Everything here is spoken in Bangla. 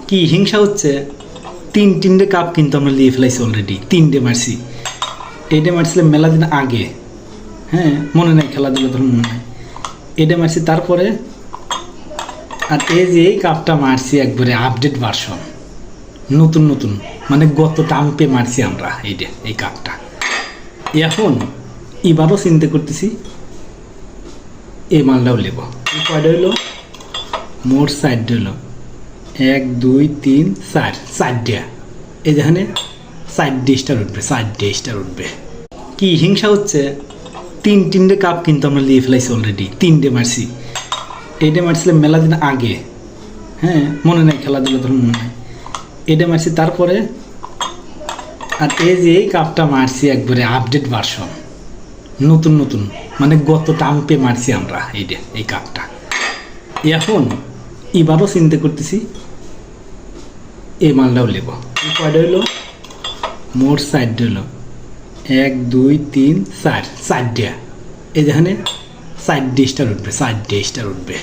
কি হিংসা হচ্ছে। তিনটে কাপ কিন্তু আমরা নিয়ে ফেলাইছি অলরেডি, তিনটে মারছি। এটা মারছিলাম মেলা দিন আগে, হ্যাঁ মনে নেই, খেলাধুলা ধরুন মনে নেই। এটা মারছি তারপরে, আর এই যে এই কাপটা মারছি একবারে আপডেট ভার্সন, নতুন নতুন, মানে গত টাম্পে মারছি আমরা এইটা, এই কাপটা। এখন এবারও চিন্তা করতেছি এই মালটাও নেব। এই কয়টা হইলো, মোট 4 হইলো, 1 2 3 4, 4টা। এই যেখানে 4 স্টার উঠবে, 4 স্টার উঠবে। কি হিংসা হচ্ছে। তিনটে কাপ কিন্তু আমরা নিয়ে ফেলাইছি অলরেডি, তিনটে মারছি। এটা মারছিলাম মেলা দিন আগে, হ্যাঁ মনে নেই, খেলাধুলা ধরুন মনে নেই। এটা মারছি তারপরে, আর এই যে এই কাপটা মারছি একবারে আপডেট ভার্সন, নতুন নতুন, মানে গত টাম্পে মারছি আমরা এইটা, এই কাপটা। এখন এবারও চিন্তা করতেছি এই মালটাও নেব। এই কয়টা হইলো, মোট 4 হইলো, 1 2 3 4, 4টা। এই যেখানে 4 স্টার উঠবে, 4 স্টার উঠবে।